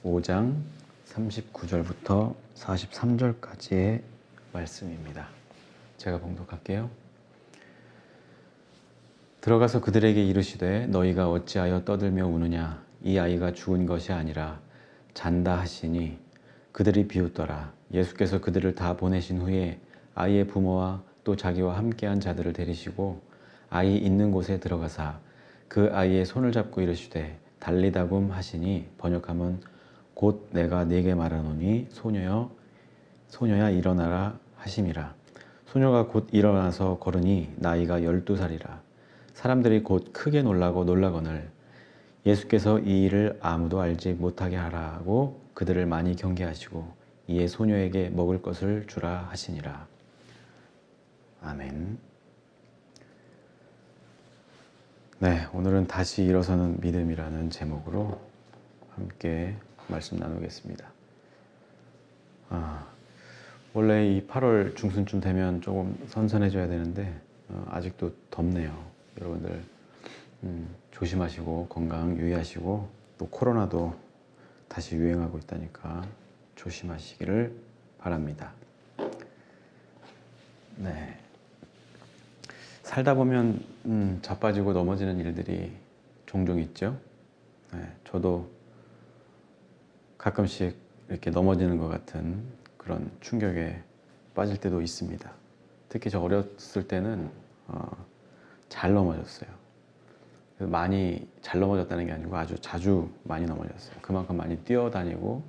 5장 39절부터 43절까지의 말씀입니다. 제가 봉독할게요. 들어가서 그들에게 이르시되 너희가 어찌하여 떠들며 우느냐 이 아이가 죽은 것이 아니라 잔다 하시니 그들이 비웃더라. 예수께서 그들을 다 보내신 후에 아이의 부모와 또 자기와 함께한 자들을 데리시고 아이 있는 곳에 들어가사 그 아이의 손을 잡고 이르시되 달리다굼 하시니 번역하면 곧 내가 네게 말하노니 소녀야 일어나라 하심이라. 소녀가 곧 일어나서 걸으니 나이가 12살이라. 사람들이 곧 크게 놀라거늘 예수께서 이 일을 아무도 알지 못하게 하라고 그들을 많이 경계하시고 이에 소녀에게 먹을 것을 주라 하시니라. 아멘. 네, 오늘은 다시 일어서는 믿음이라는 제목으로 함께 말씀 나누겠습니다. 원래 이 8월 중순쯤 되면 조금 선선해져야 되는데 아직도 덥네요. 여러분들 조심하시고 건강 유의하시고 또 코로나도 다시 유행하고 있다니까 조심하시기를 바랍니다. 네, 살다 보면 자빠지고 넘어지는 일들이 종종 있죠. 네, 저도 가끔씩 이렇게 넘어지는 것 같은 그런 충격에 빠질 때도 있습니다. 특히 저 어렸을 때는 잘 넘어졌어요. 많이 잘 넘어졌다는 게 아니고 아주 자주 많이 넘어졌어요. 그만큼 많이 뛰어다니고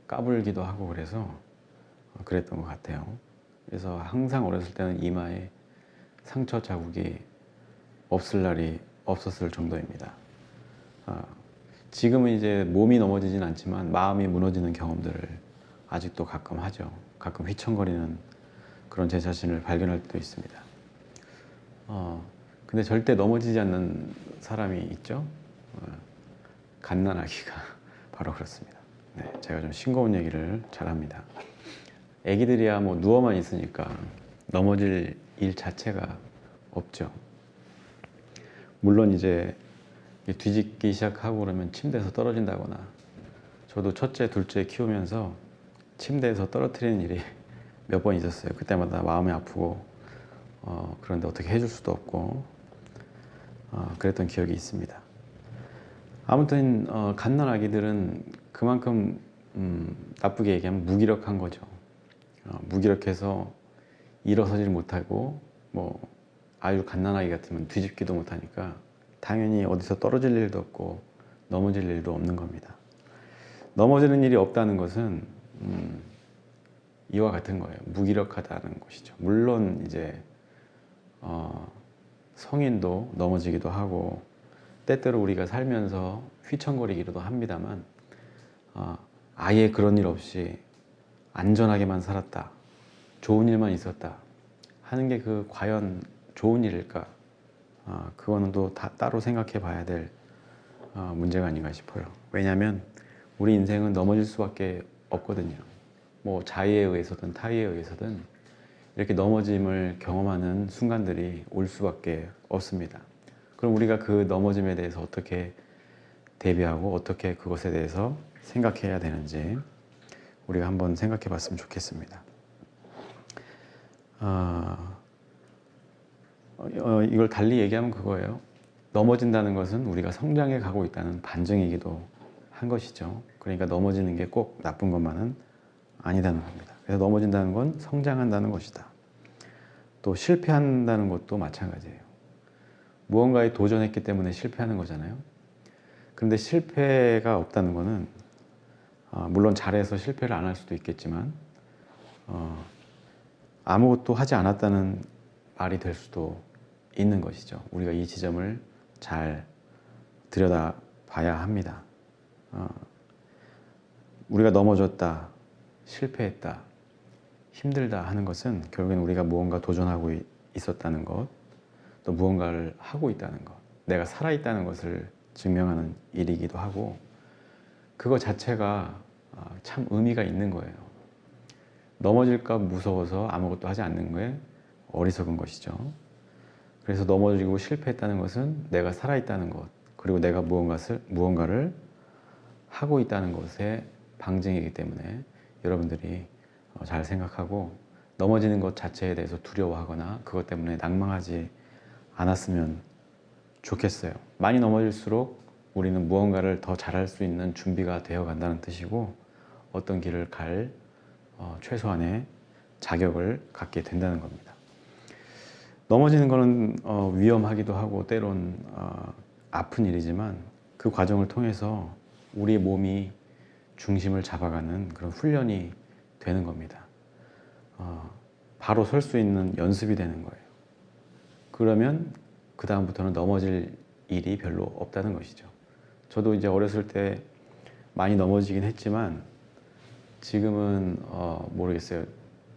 까불기도 하고 그래서 그랬던 것 같아요. 그래서 항상 어렸을 때는 이마에 상처 자국이 없을 날이 없었을 정도입니다. 지금은 이제 몸이 넘어지진 않지만 마음이 무너지는 경험들을 아직도 가끔 하죠. 가끔 휘청거리는 그런 제 자신을 발견할 때도 있습니다. 근데 절대 넘어지지 않는 사람이 있죠. 갓난아기가 바로 그렇습니다. 네, 제가 좀 싱거운 얘기를 잘합니다. 애기들이야 뭐 누워만 있으니까 넘어질 일 자체가 없죠. 물론 이제 뒤집기 시작하고 그러면 침대에서 떨어진다거나, 저도 첫째, 둘째 키우면서 침대에서 떨어뜨리는 일이 몇 번 있었어요. 그때마다 마음이 아프고 그런데 어떻게 해줄 수도 없고 그랬던 기억이 있습니다. 아무튼 갓난아기들은 그만큼 나쁘게 얘기하면 무기력한 거죠. 무기력해서 일어서질 못하고 뭐 아주 갓난아기 같으면 뒤집기도 못하니까 당연히 어디서 떨어질 일도 없고 넘어질 일도 없는 겁니다. 넘어지는 일이 없다는 것은 이와 같은 거예요. 무기력하다는 것이죠. 물론 이제 성인도 넘어지기도 하고 때때로 우리가 살면서 휘청거리기도 합니다만 아예 그런 일 없이 안전하게만 살았다, 좋은 일만 있었다 하는 게 그 과연 좋은 일일까? 그거는 또 따로 생각해 봐야 될 문제가 아닌가 싶어요. 왜냐하면 우리 인생은 넘어질 수밖에 없거든요. 뭐 자의에 의해서든 타의에 의해서든 이렇게 넘어짐을 경험하는 순간들이 올 수밖에 없습니다. 그럼 우리가 그 넘어짐에 대해서 어떻게 대비하고 어떻게 그것에 대해서 생각해야 되는지 우리가 한번 생각해 봤으면 좋겠습니다. 이걸 달리 얘기하면 그거예요. 넘어진다는 것은 우리가 성장해 가고 있다는 반증이기도 한 것이죠. 그러니까 넘어지는 게 꼭 나쁜 것만은 아니다는 겁니다. 그래서 넘어진다는 건 성장한다는 것이다. 또 실패한다는 것도 마찬가지예요. 무언가에 도전했기 때문에 실패하는 거잖아요. 그런데 실패가 없다는 것은 물론 잘해서 실패를 안 할 수도 있겠지만 아무것도 하지 않았다는 말이 될 수도 있는 것이죠. 우리가 이 지점을 잘 들여다봐야 합니다. 우리가 넘어졌다, 실패했다, 힘들다 하는 것은 결국엔 우리가 무언가 도전하고 있었다는 것, 또 무언가를 하고 있다는 것, 내가 살아있다는 것을 증명하는 일이기도 하고, 그거 자체가 참 의미가 있는 거예요. 넘어질까 무서워서 아무것도 하지 않는 게 어리석은 것이죠. 그래서 넘어지고 실패했다는 것은 내가 살아있다는 것, 그리고 내가 무언가를 하고 있다는 것의 방증이기 때문에 여러분들이 잘 생각하고 넘어지는 것 자체에 대해서 두려워하거나 그것 때문에 낭망하지 않았으면 좋겠어요. 많이 넘어질수록 우리는 무언가를 더 잘할 수 있는 준비가 되어 간다는 뜻이고 어떤 길을 갈 최소한의 자격을 갖게 된다는 겁니다. 넘어지는 것은 위험하기도 하고 때론 아픈 일이지만 그 과정을 통해서 우리의 몸이 중심을 잡아가는 그런 훈련이 되는 겁니다. 바로 설 수 있는 연습이 되는 거예요. 그러면 그 다음부터는 넘어질 일이 별로 없다는 것이죠. 저도 이제 어렸을 때 많이 넘어지긴 했지만 지금은 모르겠어요.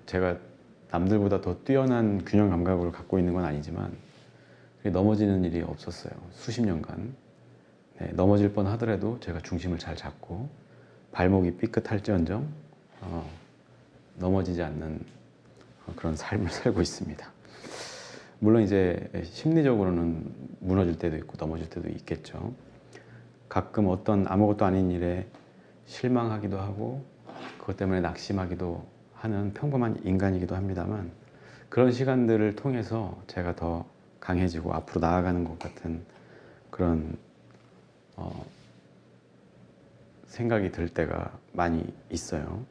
제가 남들보다 더 뛰어난 균형 감각을 갖고 있는 건 아니지만 넘어지는 일이 없었어요. 수십 년간. 네, 넘어질 뻔 하더라도 제가 중심을 잘 잡고 발목이 삐끗할지언정 넘어지지 않는 그런 삶을 살고 있습니다. 물론 이제 심리적으로는 무너질 때도 있고 넘어질 때도 있겠죠. 가끔 어떤 아무것도 아닌 일에 실망하기도 하고 그것 때문에 낙심하기도 하는 평범한 인간이기도 합니다만 그런 시간들을 통해서 제가 더 강해지고 앞으로 나아가는 것 같은 그런 생각이 들 때가 많이 있어요.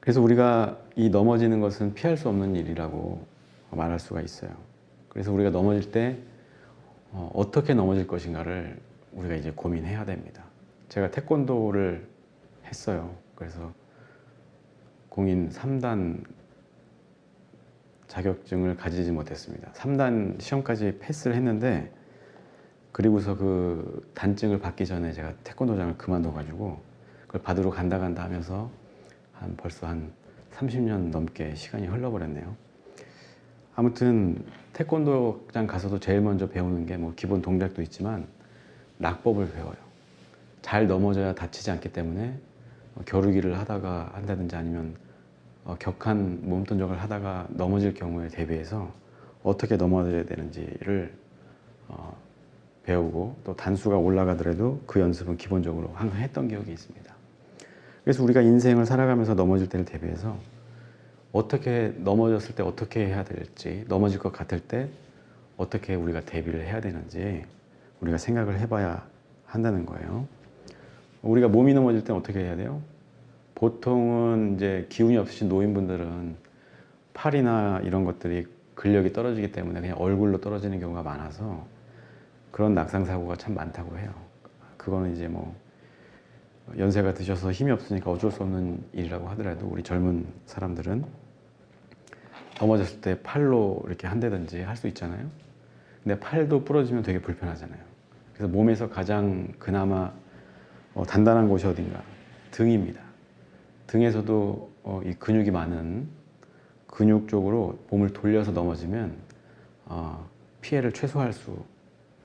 그래서 우리가 이 넘어지는 것은 피할 수 없는 일이라고 말할 수가 있어요. 그래서 우리가 넘어질 때 어떻게 넘어질 것인가를 우리가 이제 고민해야 됩니다. 제가 태권도를 했어요. 그래서 공인 3단 자격증을 가지지 못했습니다. 3단 시험까지 패스를 했는데 그리고서 그 단증을 받기 전에 제가 태권도장을 그만둬가지고 그걸 받으러 간다 하면서 벌써 한 30년 넘게 시간이 흘러버렸네요. 아무튼 태권도장 가서도 제일 먼저 배우는 게 뭐 기본 동작도 있지만 낙법을 배워요. 잘 넘어져야 다치지 않기 때문에 겨루기를 하다가 한다든지 아니면 격한 몸동작을 하다가 넘어질 경우에 대비해서 어떻게 넘어져야 되는지를 배우고 또 단수가 올라가더라도 그 연습은 기본적으로 항상 했던 기억이 있습니다. 그래서 우리가 인생을 살아가면서 넘어질 때를 대비해서 어떻게 넘어졌을 때 어떻게 해야 될지, 넘어질 것 같을 때 어떻게 우리가 대비를 해야 되는지 우리가 생각을 해봐야 한다는 거예요. 우리가 몸이 넘어질 때 어떻게 해야 돼요? 보통은 이제 기운이 없으신 노인분들은 팔이나 이런 것들이 근력이 떨어지기 때문에 그냥 얼굴로 떨어지는 경우가 많아서 그런 낙상사고가 참 많다고 해요. 그거는 이제 뭐 연세가 드셔서 힘이 없으니까 어쩔 수 없는 일이라고 하더라도 우리 젊은 사람들은 넘어졌을 때 팔로 이렇게 한다든지 할 수 있잖아요. 근데 팔도 부러지면 되게 불편하잖아요. 그래서 몸에서 가장 그나마 단단한 곳이 어딘가? 등입니다. 등에서도 이 근육이 많은 근육 쪽으로 몸을 돌려서 넘어지면 피해를 최소화할 수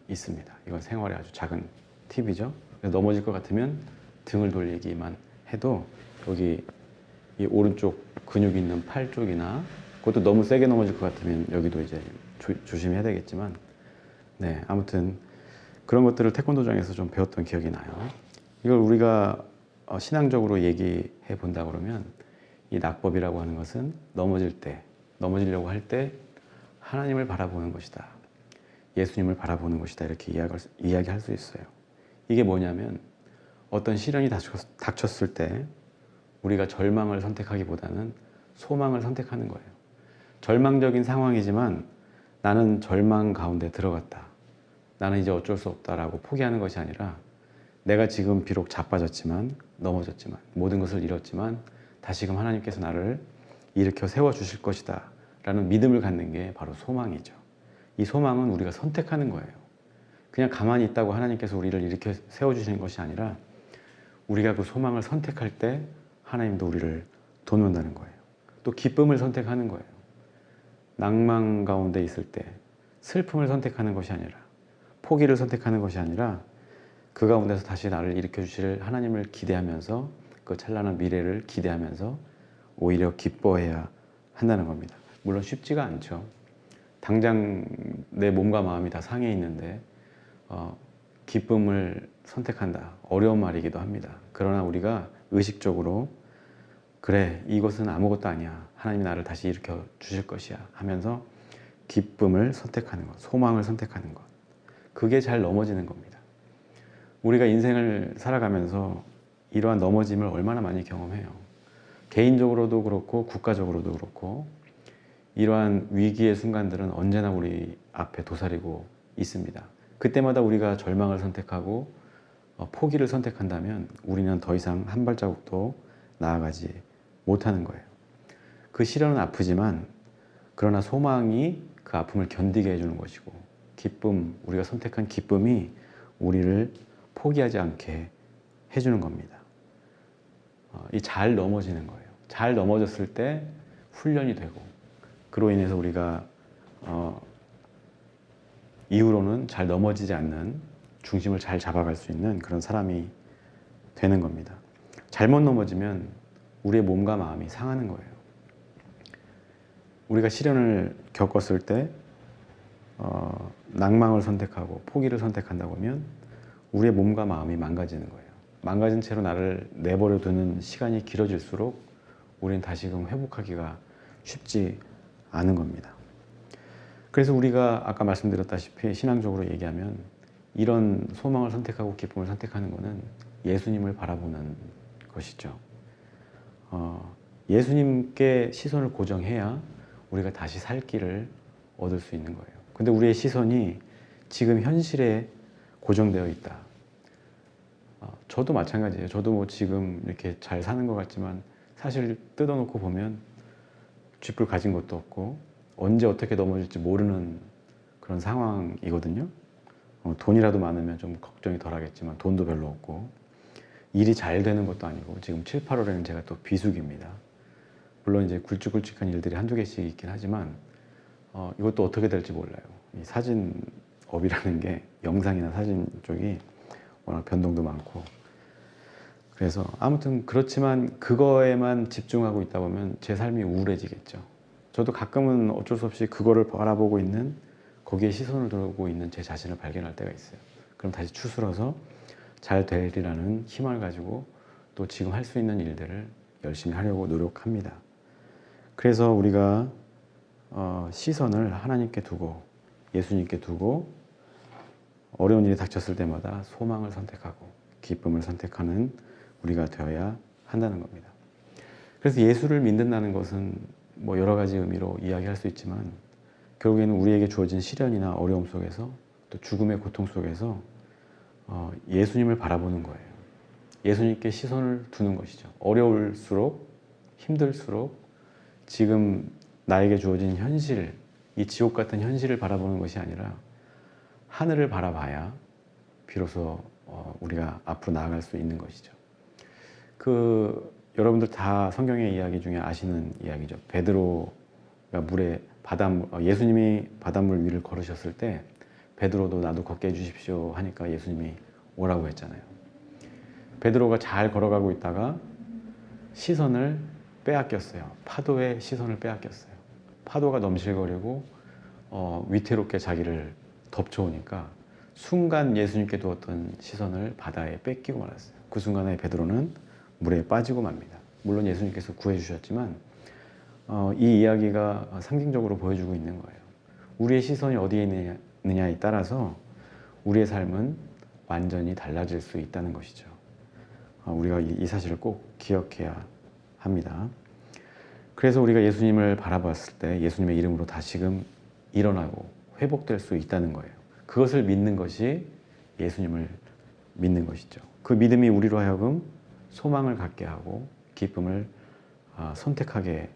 있습니다. 이건 생활의 아주 작은 팁이죠. 넘어질 것 같으면 등을 돌리기만 해도 여기 이 오른쪽 근육 있는 팔 쪽이나 그것도 너무 세게 넘어질 것 같으면 여기도 이제 조심해야 되겠지만 네, 아무튼 그런 것들을 태권도장에서 좀 배웠던 기억이 나요. 이걸 우리가 신앙적으로 얘기해 본다 그러면 이 낙법이라고 하는 것은 넘어질 때, 넘어지려고 할 때 하나님을 바라보는 것이다. 예수님을 바라보는 것이다. 이렇게 이야기할 수 있어요. 이게 뭐냐면 어떤 시련이 닥쳤을 때 우리가 절망을 선택하기보다는 소망을 선택하는 거예요. 절망적인 상황이지만 나는 절망 가운데 들어갔다. 나는 이제 어쩔 수 없다라고 포기하는 것이 아니라 내가 지금 비록 자빠졌지만 넘어졌지만 모든 것을 잃었지만 다시금 하나님께서 나를 일으켜 세워주실 것이다 라는 믿음을 갖는 게 바로 소망이죠. 이 소망은 우리가 선택하는 거예요. 그냥 가만히 있다고 하나님께서 우리를 일으켜 세워주시는 것이 아니라 우리가 그 소망을 선택할 때 하나님도 우리를 돕는다는 거예요. 또 기쁨을 선택하는 거예요. 낭만 가운데 있을 때 슬픔을 선택하는 것이 아니라 포기를 선택하는 것이 아니라 그 가운데서 다시 나를 일으켜 주실 하나님을 기대하면서 그 찬란한 미래를 기대하면서 오히려 기뻐해야 한다는 겁니다. 물론 쉽지가 않죠. 당장 내 몸과 마음이 다 상해 있는데 기쁨을 선택한다. 어려운 말이기도 합니다. 그러나 우리가 의식적으로 그래, 이것은 아무것도 아니야. 하나님이 나를 다시 일으켜 주실 것이야 하면서 기쁨을 선택하는 것, 소망을 선택하는 것. 그게 잘 넘어지는 겁니다. 우리가 인생을 살아가면서 이러한 넘어짐을 얼마나 많이 경험해요. 개인적으로도 그렇고 국가적으로도 그렇고 이러한 위기의 순간들은 언제나 우리 앞에 도사리고 있습니다. 그때마다 우리가 절망을 선택하고 포기를 선택한다면 우리는 더 이상 한 발자국도 나아가지 못하는 거예요. 그 시련은 아프지만 그러나 소망이 그 아픔을 견디게 해주는 것이고 기쁨, 우리가 선택한 기쁨이 우리를 포기하지 않게 해주는 겁니다. 이 잘 넘어지는 거예요. 잘 넘어졌을 때 훈련이 되고 그로 인해서 우리가 이후로는 잘 넘어지지 않는 중심을 잘 잡아갈 수 있는 그런 사람이 되는 겁니다. 잘못 넘어지면 우리의 몸과 마음이 상하는 거예요. 우리가 시련을 겪었을 때 낭망을 선택하고 포기를 선택한다고 하면 우리의 몸과 마음이 망가지는 거예요. 망가진 채로 나를 내버려 두는 시간이 길어질수록 우리는 다시금 회복하기가 쉽지 않은 겁니다. 그래서 우리가 아까 말씀드렸다시피 신앙적으로 얘기하면 이런 소망을 선택하고 기쁨을 선택하는 것은 예수님을 바라보는 것이죠. 예수님께 시선을 고정해야 우리가 다시 살 길을 얻을 수 있는 거예요. 근데 우리의 시선이 지금 현실에 고정되어 있다. 저도 마찬가지예요. 저도 뭐 지금 이렇게 잘 사는 것 같지만 사실 뜯어놓고 보면 쥐뿔 가진 것도 없고 언제 어떻게 넘어질지 모르는 그런 상황이거든요. 돈이라도 많으면 좀 걱정이 덜 하겠지만 돈도 별로 없고 일이 잘 되는 것도 아니고 지금 7, 8월에는 제가 또 비수기입니다. 물론 이제 굵직굵직한 일들이 한두 개씩 있긴 하지만 이것도 어떻게 될지 몰라요. 이 사진업이라는 게 영상이나 사진 쪽이 워낙 변동도 많고 그래서 아무튼 그렇지만 그거에만 집중하고 있다 보면 제 삶이 우울해지겠죠. 저도 가끔은 어쩔 수 없이 그거를 바라보고 있는 거기에 시선을 두고 있는 제 자신을 발견할 때가 있어요. 그럼 다시 추스러서 잘 되리라는 희망을 가지고 또 지금 할 수 있는 일들을 열심히 하려고 노력합니다. 그래서 우리가 시선을 하나님께 두고 예수님께 두고 어려운 일이 닥쳤을 때마다 소망을 선택하고 기쁨을 선택하는 우리가 되어야 한다는 겁니다. 그래서 예수를 믿는다는 것은 뭐 여러 가지 의미로 이야기할 수 있지만 결국에는 우리에게 주어진 시련이나 어려움 속에서 또 죽음의 고통 속에서 예수님을 바라보는 거예요. 예수님께 시선을 두는 것이죠. 어려울수록 힘들수록 지금 나에게 주어진 현실, 이 지옥 같은 현실을 바라보는 것이 아니라 하늘을 바라봐야 비로소 우리가 앞으로 나아갈 수 있는 것이죠. 여러분들 다 성경의 이야기 중에 아시는 이야기죠. 베드로가 물에 예수님이 바닷물 위를 걸으셨을 때 베드로도 나도 걷게 해주십시오 하니까 예수님이 오라고 했잖아요. 베드로가 잘 걸어가고 있다가 시선을 빼앗겼어요. 파도에 시선을 빼앗겼어요. 파도가 넘실거리고 위태롭게 자기를 덮쳐오니까 순간 예수님께 두었던 시선을 바다에 뺏기고 말았어요. 그 순간에 베드로는 물에 빠지고 맙니다. 물론 예수님께서 구해주셨지만 이 이야기가 상징적으로 보여주고 있는 거예요. 우리의 시선이 어디에 있느냐에 따라서 우리의 삶은 완전히 달라질 수 있다는 것이죠. 우리가 이 사실을 꼭 기억해야 합니다. 그래서 우리가 예수님을 바라봤을 때 예수님의 이름으로 다시금 일어나고 회복될 수 있다는 거예요. 그것을 믿는 것이 예수님을 믿는 것이죠. 그 믿음이 우리로 하여금 소망을 갖게 하고 기쁨을 선택하게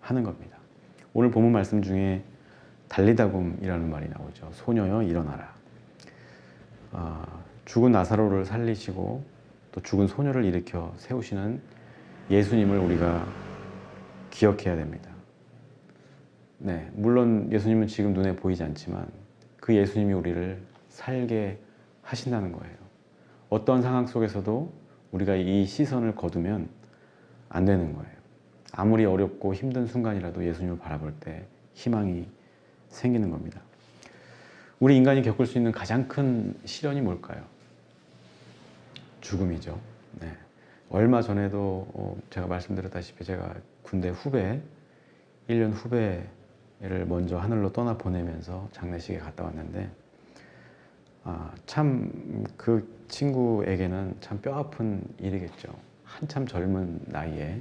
하는 겁니다. 오늘 본문 말씀 중에 달리다굼이라는 말이 나오죠. 소녀여 일어나라. 죽은 나사로를 살리시고 또 죽은 소녀를 일으켜 세우시는 예수님을 우리가 기억해야 됩니다. 네, 물론 예수님은 지금 눈에 보이지 않지만 그 예수님이 우리를 살게 하신다는 거예요. 어떤 상황 속에서도 우리가 이 시선을 거두면 안 되는 거예요. 아무리 어렵고 힘든 순간이라도 예수님을 바라볼 때 희망이 생기는 겁니다. 우리 인간이 겪을 수 있는 가장 큰 시련이 뭘까요? 죽음이죠. 네. 얼마 전에도 제가 말씀드렸다시피 제가 군대 후배, 1년 후배를 먼저 하늘로 떠나 보내면서 장례식에 갔다 왔는데 참 그 친구에게는 참 뼈아픈 일이겠죠. 한참 젊은 나이에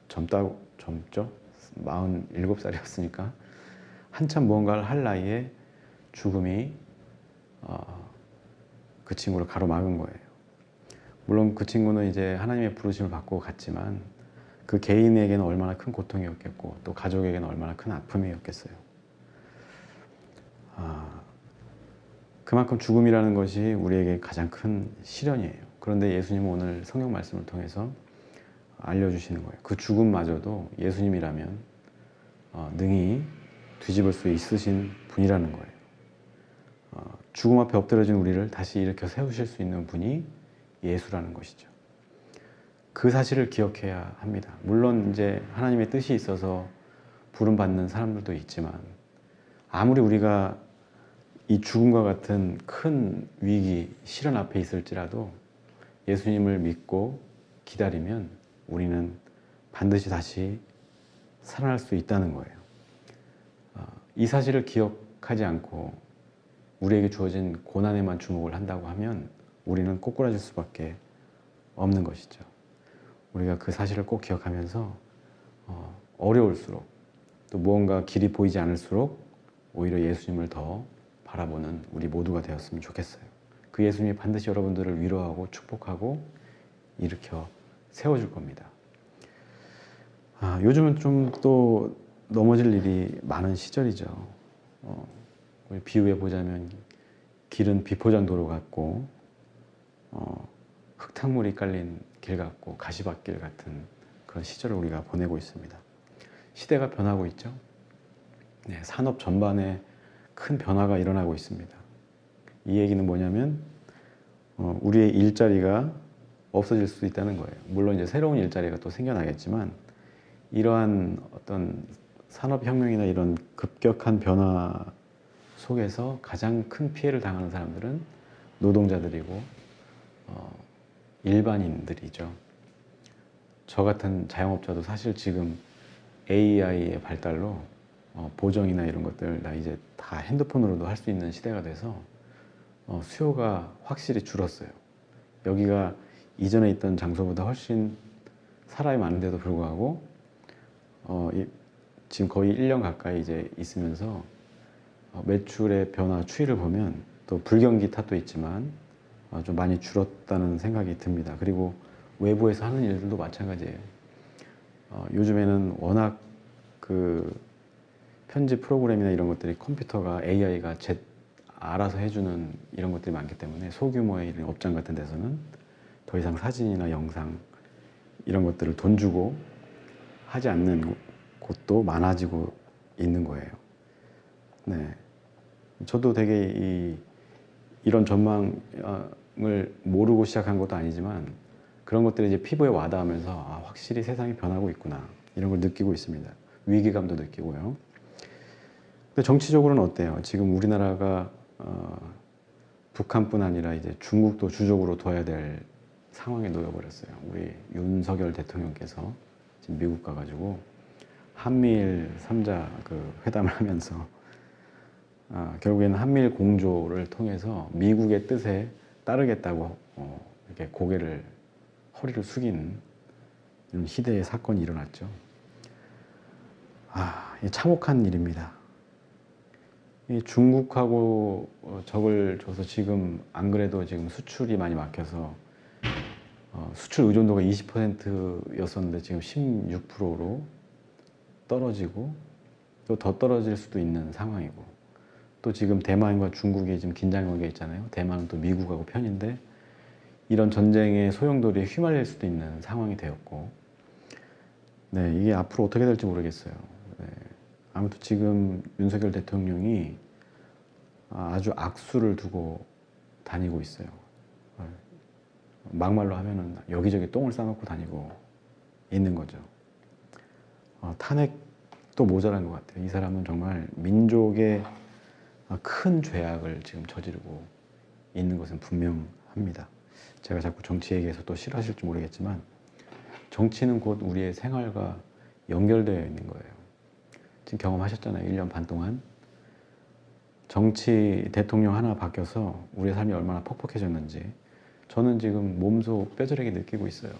젊죠? 47살이었으니까 한참 무언가를 할 나이에 죽음이 그 친구를 가로막은 거예요. 물론 그 친구는 이제 하나님의 부르심을 받고 갔지만 그 개인에게는 얼마나 큰 고통이었겠고 또 가족에게는 얼마나 큰 아픔이었겠어요. 그만큼 죽음이라는 것이 우리에게 가장 큰 시련이에요. 그런데 예수님은 오늘 성경 말씀을 통해서 알려주시는 거예요. 그 죽음마저도 예수님이라면 능히 뒤집을 수 있으신 분이라는 거예요. 죽음 앞에 엎드려진 우리를 다시 일으켜 세우실 수 있는 분이 예수라는 것이죠. 그 사실을 기억해야 합니다. 물론 이제 하나님의 뜻이 있어서 부름받는 사람들도 있지만 아무리 우리가 이 죽음과 같은 큰 위기, 시련 앞에 있을지라도 예수님을 믿고 기다리면 우리는 반드시 다시 살아날 수 있다는 거예요. 이 사실을 기억하지 않고 우리에게 주어진 고난에만 주목을 한다고 하면 우리는 꼬꾸라질 수밖에 없는 것이죠. 우리가 그 사실을 꼭 기억하면서 어려울수록 또 무언가 길이 보이지 않을수록 오히려 예수님을 더 바라보는 우리 모두가 되었으면 좋겠어요. 그 예수님이 반드시 여러분들을 위로하고 축복하고 일으켜 세워줄 겁니다. 요즘은 좀 또 넘어질 일이 많은 시절이죠. 비유해 보자면 길은 비포장 도로 같고 흙탕물이 깔린 길 같고 가시밭길 같은 그런 시절을 우리가 보내고 있습니다. 시대가 변하고 있죠. 네, 산업 전반에 큰 변화가 일어나고 있습니다. 이 얘기는 뭐냐면 우리의 일자리가 없어질 수도 있다는 거예요. 물론 이제 새로운 일자리가 또 생겨나겠지만 이러한 어떤 산업혁명이나 이런 급격한 변화 속에서 가장 큰 피해를 당하는 사람들은 노동자들이고 일반인들이죠. 저 같은 자영업자도 사실 지금 AI의 발달로 보정이나 이런 것들 다 이제 다 핸드폰으로도 할 수 있는 시대가 돼서 수요가 확실히 줄었어요. 여기가 이전에 있던 장소보다 훨씬 사람이 많은데도 불구하고 지금 거의 1년 가까이 이제 있으면서 매출의 변화 추이를 보면 또 불경기 탓도 있지만 좀 많이 줄었다는 생각이 듭니다. 그리고 외부에서 하는 일들도 마찬가지예요. 요즘에는 워낙 그 편집 프로그램이나 이런 것들이 컴퓨터가 AI가 알아서 해주는 이런 것들이 많기 때문에 소규모의 이런 업장 같은 데서는 더 이상 사진이나 영상 이런 것들을 돈 주고 하지 않는 곳도 많아지고 있는 거예요. 네, 저도 되게 이런 전망을 모르고 시작한 것도 아니지만 그런 것들이 이제 피부에 와닿으면서 확실히 세상이 변하고 있구나 이런 걸 느끼고 있습니다. 위기감도 느끼고요. 근데 정치적으로는 어때요? 지금 우리나라가 북한뿐 아니라 이제 중국도 주적으로 둬야 될 상황에 놓여버렸어요. 우리 윤석열 대통령께서 지금 미국 가가지고 한미일 3자 그 회담을 하면서 결국에는 한미일 공조를 통해서 미국의 뜻에 따르겠다고 이렇게 허리를 숙인 이런 희대의 사건이 일어났죠. 참혹한 일입니다. 이 중국하고 적을 줘서 지금 안 그래도 지금 수출이 많이 막혀서 수출 의존도가 20%였었는데 지금 16%로 떨어지고 또 더 떨어질 수도 있는 상황이고 또 지금 대만과 중국이 지금 긴장 관계에 있잖아요. 대만은 또 미국하고 편인데 이런 전쟁의 소용돌이에 휘말릴 수도 있는 상황이 되었고 네, 이게 앞으로 어떻게 될지 모르겠어요. 네, 아무튼 지금 윤석열 대통령이 아주 악수를 두고 다니고 있어요. 막말로 하면은 여기저기 똥을 싸놓고 다니고 있는 거죠. 탄핵도 모자란 것 같아요. 이 사람은 정말 민족의 큰 죄악을 지금 저지르고 있는 것은 분명합니다. 제가 자꾸 정치 얘기해서 또 싫어하실지 모르겠지만 정치는 곧 우리의 생활과 연결되어 있는 거예요. 지금 경험하셨잖아요. 1년 반 동안 정치 대통령 하나 바뀌어서 우리의 삶이 얼마나 퍽퍽해졌는지 저는 지금 몸소 뼈저리게 느끼고 있어요.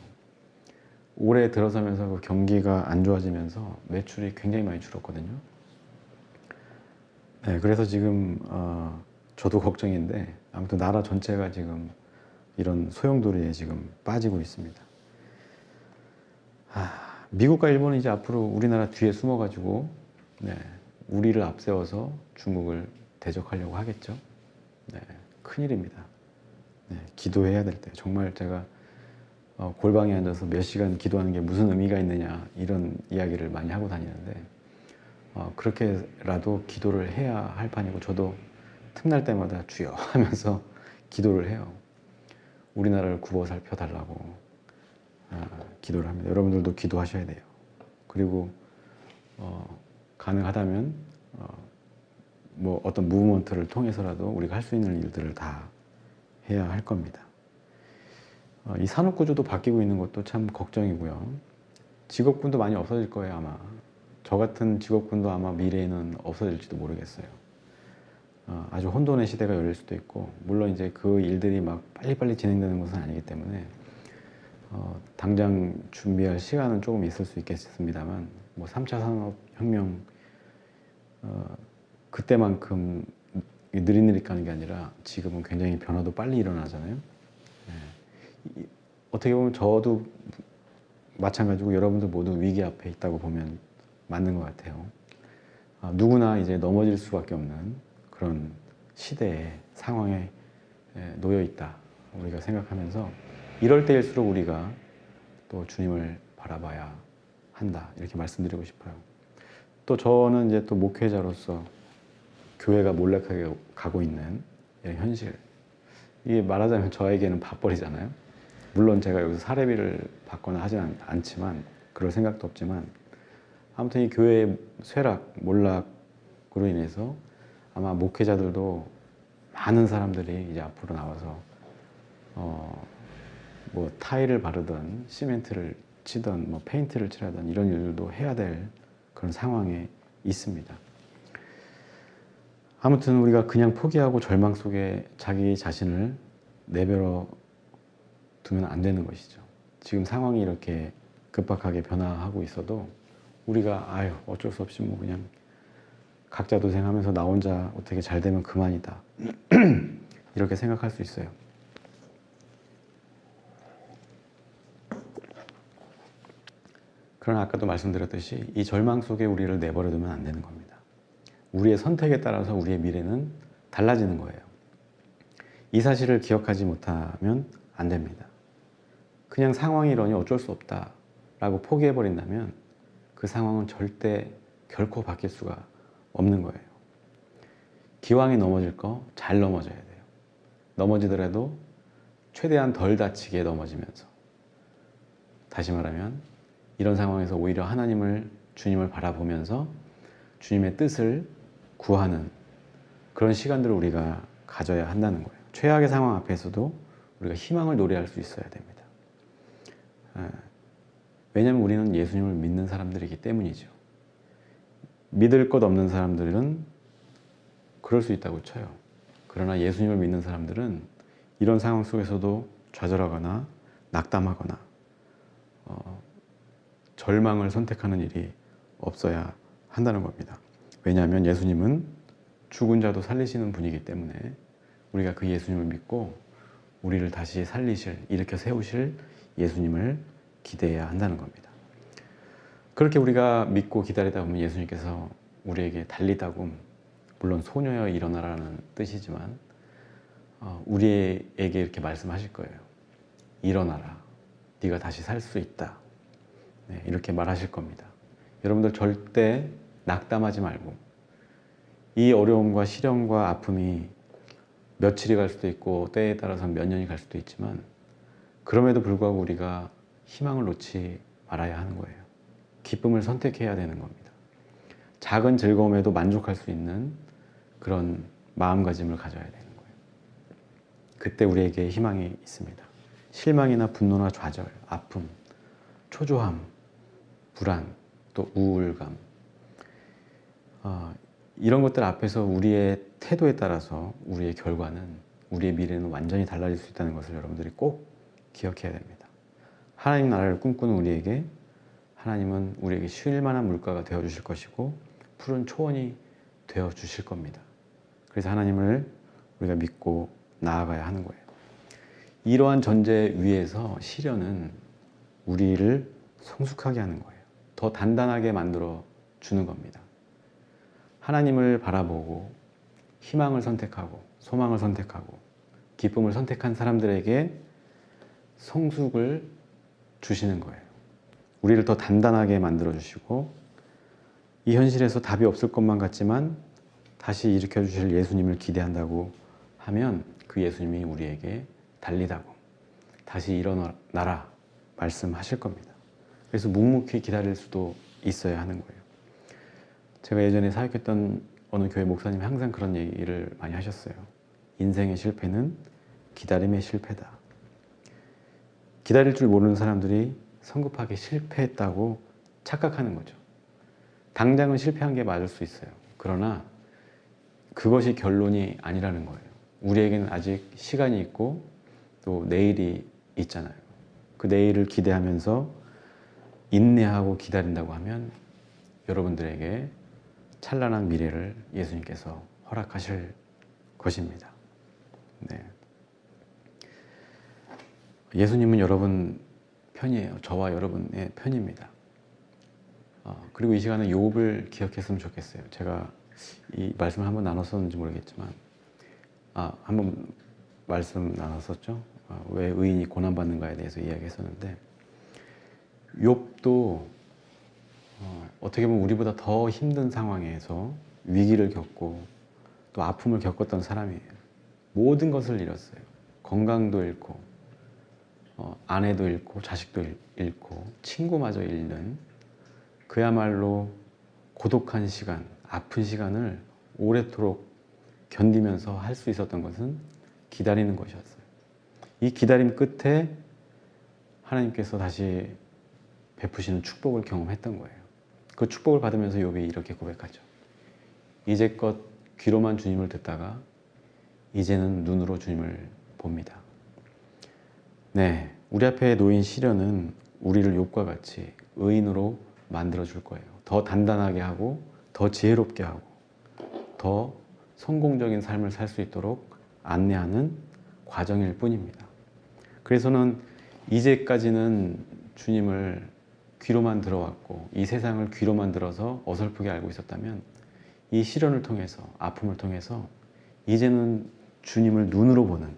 올해 들어서면서 그 경기가 안 좋아지면서 매출이 굉장히 많이 줄었거든요. 네, 그래서 지금 저도 걱정인데 아무튼 나라 전체가 지금 이런 소용돌이에 지금 빠지고 있습니다. 미국과 일본은 이제 앞으로 우리나라 뒤에 숨어가지고 네, 우리를 앞세워서 중국을 대적하려고 하겠죠. 네, 큰일입니다. 네, 기도해야 될 때 정말 제가 골방에 앉아서 몇 시간 기도하는 게 무슨 의미가 있느냐 이런 이야기를 많이 하고 다니는데 그렇게라도 기도를 해야 할 판이고 저도 틈날 때마다 주여 하면서 기도를 해요. 우리나라를 굽어 살펴달라고 기도를 합니다. 여러분들도 기도하셔야 돼요. 그리고 가능하다면 뭐 어떤 무브먼트를 통해서라도 우리가 할 수 있는 일들을 다 해야 할 겁니다. 이 산업 구조도 바뀌고 있는 것도 참 걱정이고요. 직업군도 많이 없어질 거예요, 아마. 저 같은 직업군도 아마 미래에는 없어질지도 모르겠어요. 아주 혼돈의 시대가 열릴 수도 있고, 물론 이제 그 일들이 막 빨리빨리 진행되는 것은 아니기 때문에 당장 준비할 시간은 조금 있을 수 있겠습니다만, 뭐 3차 산업혁명 그때만큼 느릿느릿 가는 게 아니라 지금은 굉장히 변화도 빨리 일어나잖아요. 네. 어떻게 보면 저도 마찬가지고 여러분들 모두 위기 앞에 있다고 보면 맞는 것 같아요. 누구나 이제 넘어질 수밖에 없는 그런 시대에 상황에 놓여 있다 우리가 생각하면서 이럴 때일수록 우리가 또 주님을 바라봐야 한다 이렇게 말씀드리고 싶어요. 또 저는 이제 또 목회자로서 교회가 몰락하게 가고 있는 현실, 이게 말하자면 저에게는 밥벌이잖아요. 물론 제가 여기서 사례비를 받거나 하진 않지만 그럴 생각도 없지만 아무튼 이 교회의 쇠락, 몰락으로 인해서 아마 목회자들도 많은 사람들이 이제 앞으로 나와서 뭐 타일을 바르던 시멘트를 치던 뭐 페인트를 칠하던 이런 일들도 해야 될 그런 상황에 있습니다. 아무튼 우리가 그냥 포기하고 절망 속에 자기 자신을 내버려 두면 안 되는 것이죠. 지금 상황이 이렇게 급박하게 변화하고 있어도 우리가 아유 어쩔 수 없이 뭐 그냥 각자 도생하면서 나 혼자 어떻게 잘 되면 그만이다 이렇게 생각할 수 있어요. 그러나 아까도 말씀드렸듯이 이 절망 속에 우리를 내버려 두면 안 되는 겁니다. 우리의 선택에 따라서 우리의 미래는 달라지는 거예요. 이 사실을 기억하지 못하면 안 됩니다. 그냥 상황이 이러니 어쩔 수 없다 라고 포기해버린다면 그 상황은 절대 결코 바뀔 수가 없는 거예요. 기왕에 넘어질 거 잘 넘어져야 돼요. 넘어지더라도 최대한 덜 다치게 넘어지면서, 다시 말하면 이런 상황에서 오히려 주님을 바라보면서 주님의 뜻을 구하는 그런 시간들을 우리가 가져야 한다는 거예요. 최악의 상황 앞에서도 우리가 희망을 노래할 수 있어야 됩니다. 왜냐하면 우리는 예수님을 믿는 사람들이기 때문이죠. 믿을 것 없는 사람들은 그럴 수 있다고 쳐요. 그러나 예수님을 믿는 사람들은 이런 상황 속에서도 좌절하거나 낙담하거나 절망을 선택하는 일이 없어야 한다는 겁니다. 왜냐하면 예수님은 죽은 자도 살리시는 분이기 때문에 우리가 그 예수님을 믿고 우리를 다시 일으켜 세우실 예수님을 기대해야 한다는 겁니다. 그렇게 우리가 믿고 기다리다 보면 예수님께서 우리에게 달리다굼, 물론 소녀여 일어나라는 뜻이지만 우리에게 이렇게 말씀하실 거예요. 일어나라. 네가 다시 살 수 있다. 네, 이렇게 말하실 겁니다. 여러분들 절대 낙담하지 말고, 이 어려움과 시련과 아픔이 며칠이 갈 수도 있고 때에 따라서는 몇 년이 갈 수도 있지만 그럼에도 불구하고 우리가 희망을 놓지 말아야 하는 거예요. 기쁨을 선택해야 되는 겁니다. 작은 즐거움에도 만족할 수 있는 그런 마음가짐을 가져야 되는 거예요. 그때 우리에게 희망이 있습니다. 실망이나 분노나 좌절, 아픔, 초조함, 불안, 또 우울감, 이런 것들 앞에서 우리의 태도에 따라서 우리의 결과는, 우리의 미래는 완전히 달라질 수 있다는 것을 여러분들이 꼭 기억해야 됩니다. 하나님 나라를 꿈꾸는 우리에게 하나님은 우리에게 쉴 만한 물가가 되어 주실 것이고 푸른 초원이 되어 주실 겁니다. 그래서 하나님을 우리가 믿고 나아가야 하는 거예요. 이러한 전제 위에서 시련은 우리를 성숙하게 하는 거예요. 더 단단하게 만들어 주는 겁니다. 하나님을 바라보고 희망을 선택하고 소망을 선택하고 기쁨을 선택한 사람들에게 성숙을 주시는 거예요. 우리를 더 단단하게 만들어 주시고 이 현실에서 답이 없을 것만 같지만 다시 일으켜 주실 예수님을 기대한다고 하면 그 예수님이 우리에게 달리다고 다시 일어나라 말씀하실 겁니다. 그래서 묵묵히 기다릴 수도 있어야 하는 거예요. 제가 예전에 사역했던 어느 교회 목사님이 항상 그런 얘기를 많이 하셨어요. 인생의 실패는 기다림의 실패다. 기다릴 줄 모르는 사람들이 성급하게 실패했다고 착각하는 거죠. 당장은 실패한 게 맞을 수 있어요. 그러나 그것이 결론이 아니라는 거예요. 우리에게는 아직 시간이 있고 또 내일이 있잖아요. 그 내일을 기대하면서 인내하고 기다린다고 하면 여러분들에게 찬란한 미래를 예수님께서 허락하실 것입니다. 네. 예수님은 여러분 편이에요. 저와 여러분의 편입니다. 그리고 이 시간에 욥을 기억했으면 좋겠어요. 제가 이 말씀을 한번 나눴었는지 모르겠지만 한번 말씀 나눴었죠. 왜 의인이 고난받는가에 대해서 이야기했었는데 욥도 어떻게 보면 우리보다 더 힘든 상황에서 위기를 겪고 또 아픔을 겪었던 사람이에요. 모든 것을 잃었어요. 건강도 잃고 아내도 잃고 자식도 잃고 친구마저 잃는 그야말로 고독한 시간, 아픈 시간을 오래도록 견디면서 할 수 있었던 것은 기다리는 것이었어요. 이 기다림 끝에 하나님께서 다시 베푸시는 축복을 경험했던 거예요. 그 축복을 받으면서 욥이 이렇게 고백하죠. 이제껏 귀로만 주님을 듣다가 이제는 눈으로 주님을 봅니다. 네, 우리 앞에 놓인 시련은 우리를 욥과 같이 의인으로 만들어 줄 거예요. 더 단단하게 하고 더 지혜롭게 하고 더 성공적인 삶을 살 수 있도록 안내하는 과정일 뿐입니다. 그래서는 이제까지는 주님을 귀로만 들어왔고 이 세상을 귀로만 들어서 어설프게 알고 있었다면 이 시련을 통해서 아픔을 통해서 이제는 주님을 눈으로 보는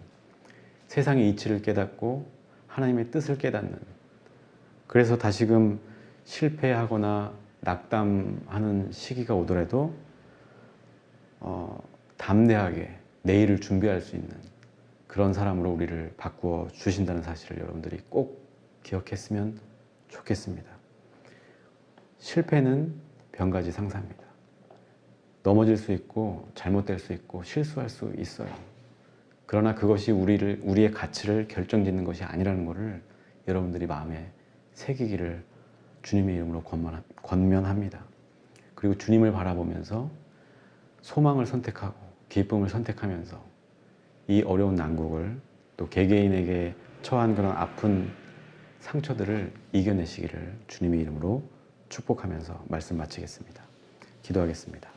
세상의 이치를 깨닫고 하나님의 뜻을 깨닫는 그래서 다시금 실패하거나 낙담하는 시기가 오더라도 담대하게 내일을 준비할 수 있는 그런 사람으로 우리를 바꾸어 주신다는 사실을 여러분들이 꼭 기억했으면 좋겠습니다. 실패는 변가지 상사입니다. 넘어질 수 있고 잘못될 수 있고 실수할 수 있어요. 그러나 그것이 우리의 가치를 결정짓는 것이 아니라는 것을 여러분들이 마음에 새기기를 주님의 이름으로 권면합니다. 그리고 주님을 바라보면서 소망을 선택하고 기쁨을 선택하면서 이 어려운 난국을 또 개개인에게 처한 그런 아픈 상처들을 이겨내시기를 주님의 이름으로 축복하면서 말씀 마치겠습니다. 기도하겠습니다.